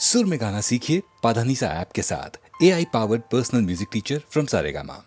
सुर में गाना सीखिए पाधानीसा ऐप के साथ। AI powered personal music teacher from Saregama.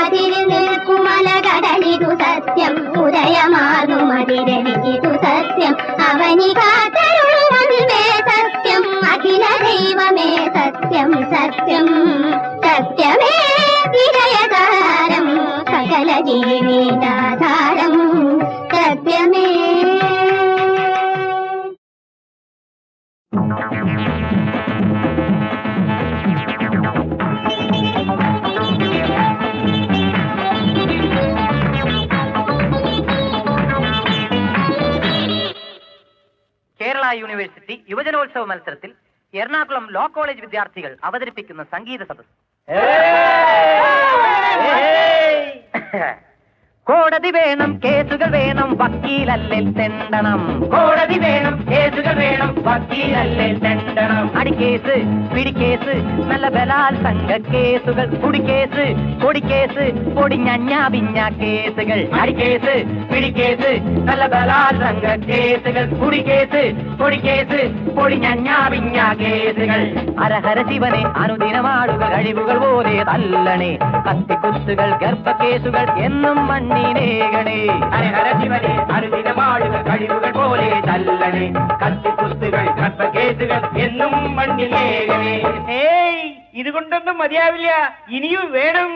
അതിര് നിൽക്കുമലകടലിതു സത്യം, ഉദയമാകുമതിരവിതു സത്യം, അവനി കാത്തരുളുമേ സത്യം, അഖില ദൈവമേ സത്യം സത്യം. സത്യമേ വിജയതാരം, സകല ജീവിതാധാരം, സത്യമേ. കേരള യൂണിവേഴ്സിറ്റി യുവജനോത്സവ മത്സരത്തിൽ എറണാകുളം ലോ കോളേജ് വിദ്യാർത്ഥികൾ അവതരിപ്പിക്കുന്ന സംഗീത സദസ്. കോടതി വേണം, കേസുകൾ വേണം, വക്കീലല്ലേ തെണ്ടണം. കോടതി വേണം, കേസുകൾ വേണം, വക്കീലല്ലേ തെണ്ടണം. അടിക്കേസ്, പിടിക്കേസ്, നല്ല ബലാത്സംഗ കേസുകൾ, കുടിക്കേസ്, പൊടിക്കേസ്, പൊടിഞ്ഞ പിഞ്ഞ കേസുകൾ. അടിക്കേസ്, പിടിക്കേസ്, നല്ല ബലാത്സംഗ കേസുകൾ, കുടിക്കേസ്, പൊടിക്കേസ്, പൊടിഞ്ഞ പിഞ്ഞ കേസുകൾ. ഹരഹര ശിവനെ അനുദിനമാടുക കഴിവുകൾ പോലെ തല്ലണേ, കത്തിക്കുത്തുകൾ, ഗർഭക്കേസുകൾ എന്നും മണ്ണിനേകണേ. ഹരഹര ശിവനെ അനുദിനമാടുക കഴിവുകൾ പോലെ തല്ലണേ, കത്തിക്കുത്തുകൾ, ഗർഭക്കേസുകൾ എന്നും മണ്ണിനേകണേ. ഏയ്, ഇതുകൊണ്ടൊന്നും മതിയാവില്ല, ഇനിയും വേണം.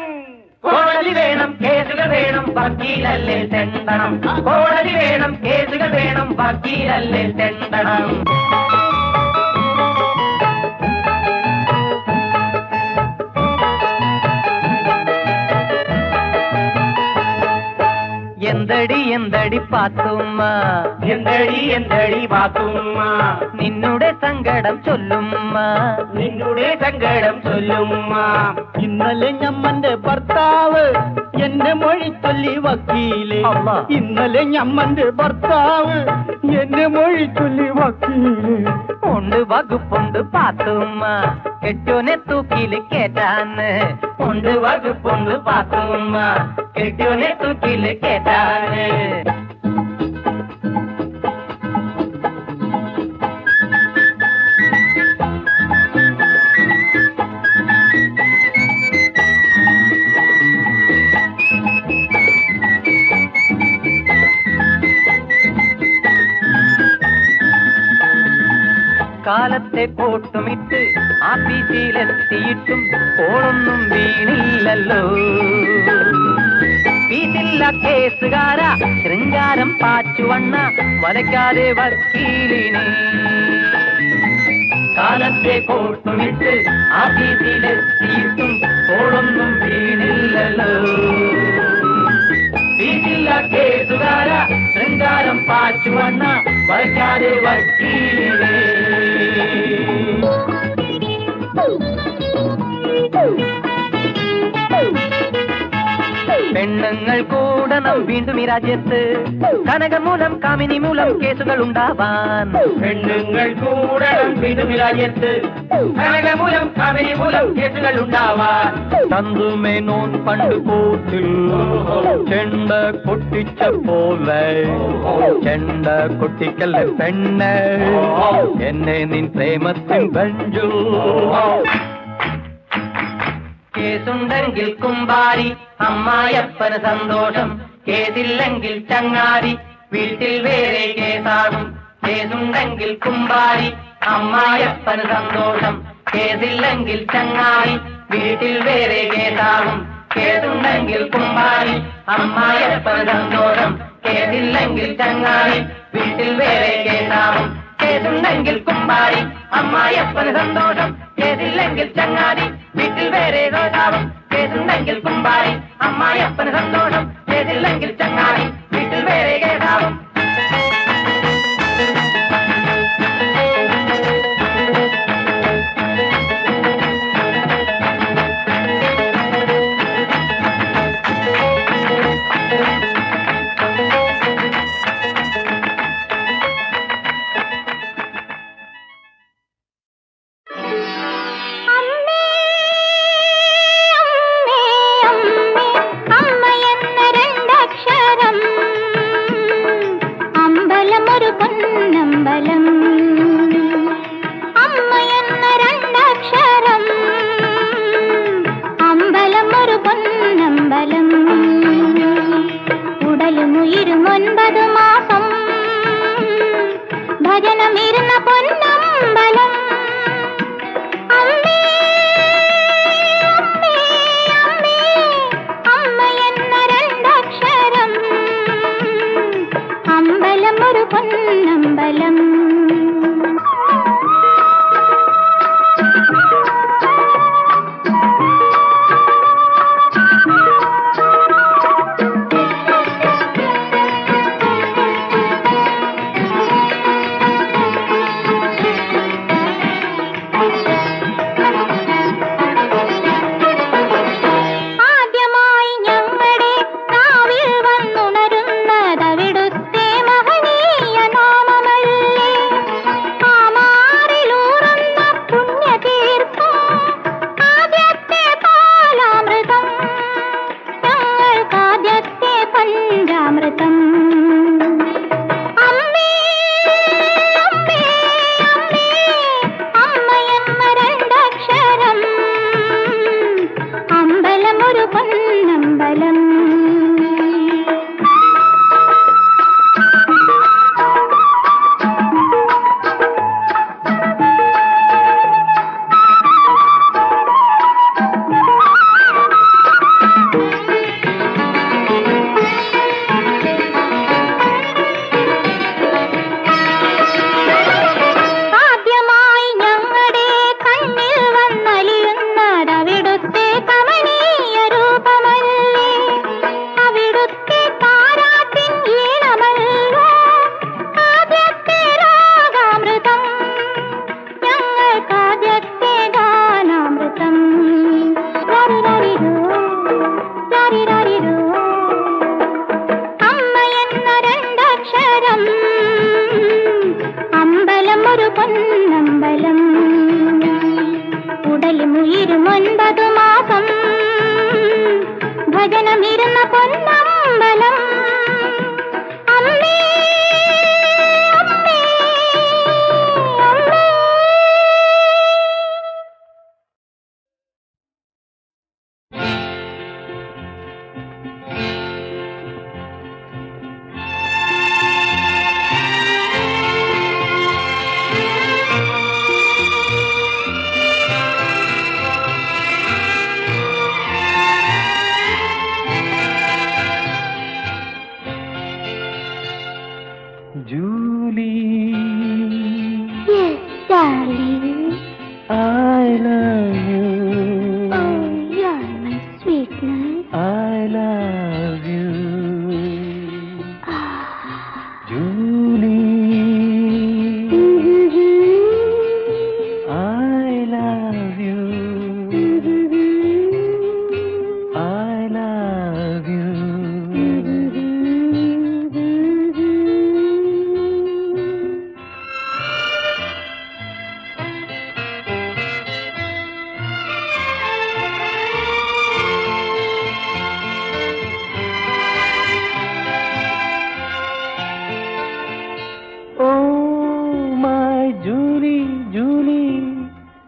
കോടതി വേണം, കേസുകൾ വേണം, വക്കീലല്ലേ തെണ്ടണം. കോടതി വേണം, കേസുകൾ വേണം, വക്കീലല്ലേ തെണ്ടണം. എന്തടി എന്തടി പാത്തുമ്മ, എന്തടി എന്തടി പാത്തുമ്മ, നിന്നുടെ സങ്കടം ചൊല്ലുമ്മ, നിന്നുടെ സങ്കടം ചൊല്ലുമ്മ. ഇന്നലെ ഞമ്മന്റെ ഭർത്താവ് എന്റെ മൊഴി ചൊല്ലി വക്കീല്. ഇന്നലെ ഞമ്മന്റെ ഭർത്താവ് എന്റെ മൊഴി ചൊല്ലി വക്കീല്. ഉണ്ട് വകുപ്പുണ്ട് പാത്തുമ്മ, കെട്ടോനെ തൂക്കില് കേറ്റാന്ന്. ഉണ്ട് വകുപ്പുണ്ട് പാത്തുമ്മ, കെട്ടോനെ തൂക്കില് കേറ്റാന്. കാലത്തെ പോട്ടുമിട്ട് ആഫീസിലെത്തിയിട്ടും ഓളൊന്നും വീണില്ലല്ലോ. വീട്ടില്ല കേസുകാര ശൃംഗാരം പാച്ചുവണ്ണ വലയ്ക്കാതെ വക്കീലിനെ. കാലത്തെ പോട്ടുമിട്ട് ആഫീസിലെത്തിയിട്ടും ഓളൊന്നും വീണില്ലല്ലോ. വീട്ടില്ല കേസുകാര ശൃംഗാരം പാച്ചുവണ്ണ വലയ്ക്കാതെ വക്കീലിനെ. പെണ്ണുങ്ങൾ കൂടണം വീണ്ടും ഈ രാജ്യത്ത്, കനകമൂലം കാമിനി മൂലം കേസുകൾ ഉണ്ടാവാൻ. പെണ്ണുങ്ങൾ കൂടണം വീണ്ടും ഈ രാജ്യത്ത്, കനകമൂലം കാമിനി മൂലം കേസുകൾ ഉണ്ടാവാൻ. ചന്തുമേനോൻ പണ്ട് കൂട്ടിൽ ചെണ്ട കൊട്ടിച്ച പോലെ, ചെണ്ട കൊട്ടിക്കല്ലേ പെണ്ണ് എന്നെ നിൻ പ്രേമത്തിൻ ബഞ്ചു. കേസുണ്ടെങ്കിൽ കുമ്പാരി അമ്മായപ്പന് സന്തോഷം, കേസില്ലെങ്കിൽ ചങ്ങാതി വീട്ടിൽ വേറെ കേസാകും. കേസുണ്ടെങ്കിൽ കുമ്പാരി അമ്മായപ്പന് സന്തോഷം, കേസില്ലെങ്കിൽ ചങ്ങാതി വീട്ടിൽ വേറെ കേസാകും. കേസുണ്ടെങ്കിൽ കുമ്പാരി അമ്മായപ്പന് സന്തോഷം, കേസില്ലെങ്കിൽ ചങ്ങാതി വീട്ടിൽ വേറെ കേസാകും. കേസുണ്ടെങ്കിൽ കുമ്പാരി അമ്മായപ്പന് സന്തോഷം, കേസില്ലെങ്കിൽ ചങ്ങാതി വീട്ടിൽ വേറെ കേസാകും. കേസുണ്ടെങ്കിൽ കുമ്പാരി അമ്മായപ്പന് സന്തോഷം, കേസില്ലെങ്കിൽ ചങ്ങാതി വീട്ടിൽ വേറെ കേസാകും. അമ്പലം ഭജനമിരുന്ന പൊന്നമ്പലം. അമ്മേ അമ്മേ അമ്മേ അമ്മ എന്ന രണ്ടക്ഷരം, അമ്പലം ഒരു പൊന്നമ്പലം. ഭജനമിരുന്ന പൊന്നമ്പലം. അമ്മേ അമ്മേ അമ്മേ. Julie, Yes, darling. I love you. Oh, you're my sweetness. I love you. Julie, I love you. I love you.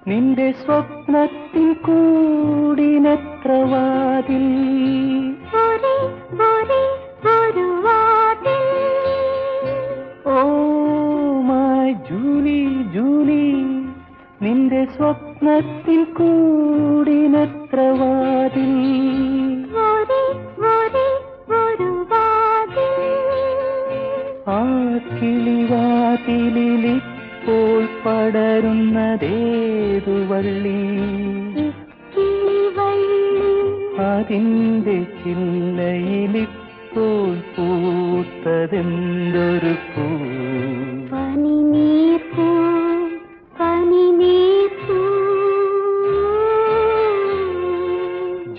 നിന്റെ സ്വപ്നത്തിൻ കൂടിനെത്ര വാതിൽ, ഒരു വാതിൽ. ഓ മൈ ജൂലി ജൂലി, നിന്റെ സ്വപ്നത്തിൻ കൂടിനെത്ര വാതിൽ, ഒരു വാതിൽ. ആ കിളിവാതിലിപ്പോൾ പടരുന്നതേതു വള്ളി, അതിൻ്റെ ചില്ലയിലിപ്പോൾ പൂത്തതെന്തൊരു പൂ, പനിനീർ പൂ.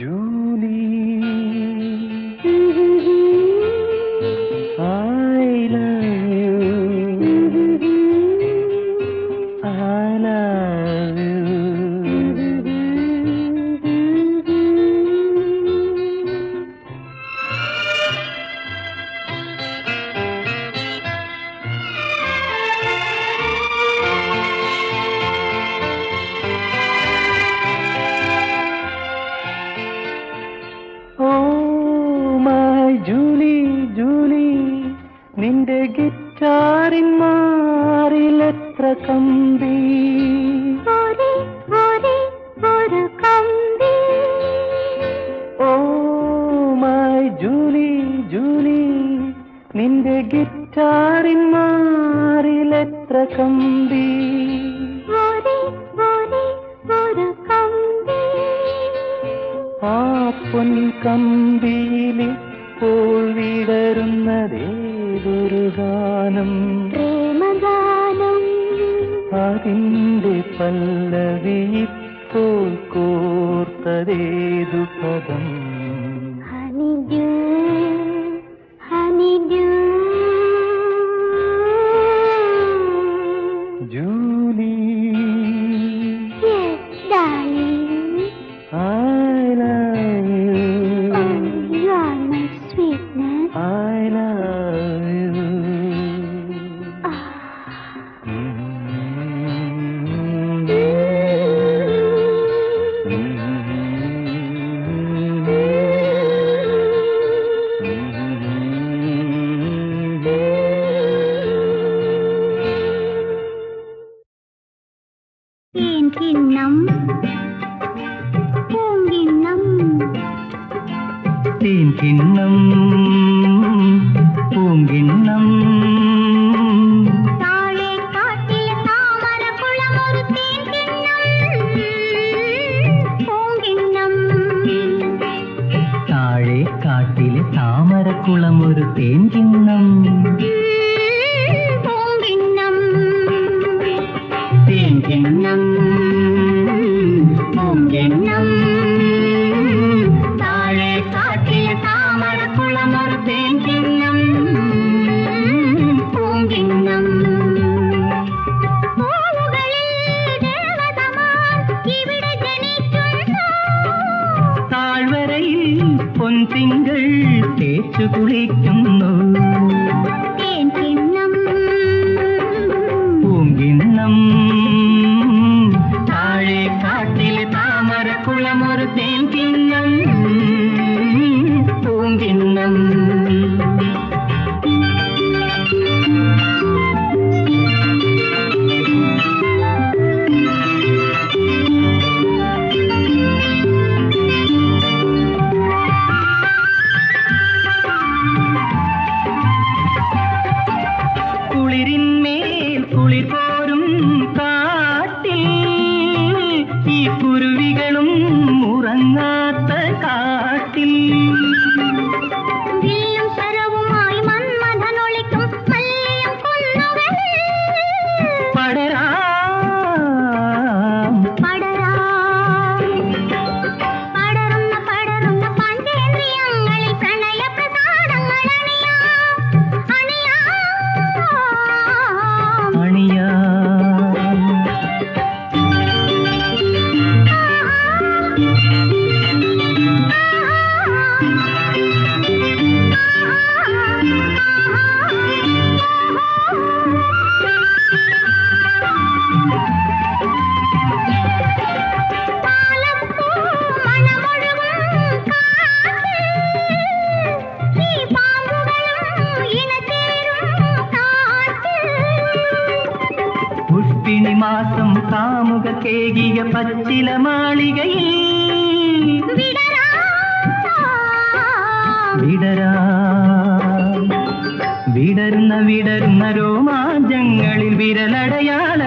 Julie I love you. I love you. നിന്റെ ഗിറ്റാറിൻ മാർ മാറിലെത്ര കമ്പി ഒരേ ഒരേ ഒരു കമ്പി ഓ മൈ ജൂലി ജൂലി നിന്റെ ഗിറ്റാറിൻ മാറിലെത്ര കമ്പി ഒരേ ഒരേ ഒരു കമ്പി ആ പൊൻ കമ്പിയിലിപ്പോൾ വിടരുന്നതേതൊരു ഗാനം പ്രേമഗാനം അതിൻ്റെ പല്ലവിയിപ്പോൾ കോർത്തതേതു പദം ഹണിഡ്യൂ ഹണിഡ്യൂ Julie yes darling I love you oh you are my sweetness I love you ah. കിണ്ണം പൂങ്കിണ്ണം തേൻകിണ്ണം പൂങ്കിണ്ണം താഴെ കാട്ടിലെ താമരക്കുളമൊരു തേൻകിണ്ണം പൂങ്കിണ്ണം താഴെ കാട്ടിലെ താമരക്കുളമൊരു തേൻകിണ്ണം പൂങ്കിണ്ണം തേൻകിണ്ണം പൂങ്കിണ്ണം താഴെ കാട്ടിലെ താമരക്കുളമൊരു തേൻകിണ്ണം പൂങ്കിണ്ണം പൂവുകളിൽ ദേവതമാർ ഇവിടെ ജനിക്കുന്നു താഴ്വരയിൽ പൊൻതിങ്കൾ തേച്ചു കുളിക്കുന്നു തേൻകിണ്ണം പൂങ്കിണ്ണം താഴെ കാട്ടിലെ താമരക്കുളമൊരു തേൻകിണ്ണം പൂങ്കിണ്ണം കുളിരിന്മേൽ കുളിർ പോരും കാട്ടിൽ ഈ കുരുവികളും ഉറങ്ങാത്ത കാട്ടിൽ വില്ലും ശരവുമായി മന്മഥനൊളിക്കും മല്ലിയം കുന്നുകളിൽ പടരാം പടരുന്ന പഞ്ചേന്ദ്രിയങ്ങളിൽ പ്രണയ പ്രസാദങ്ങൾ അണിയാ പുഷ്പിണി മാസം കാമുക കേകിയ പച്ചില മാളികയിൽ വിടരുന്ന രോമാഞ്ചങ്ങളിൽ വിരലടയാള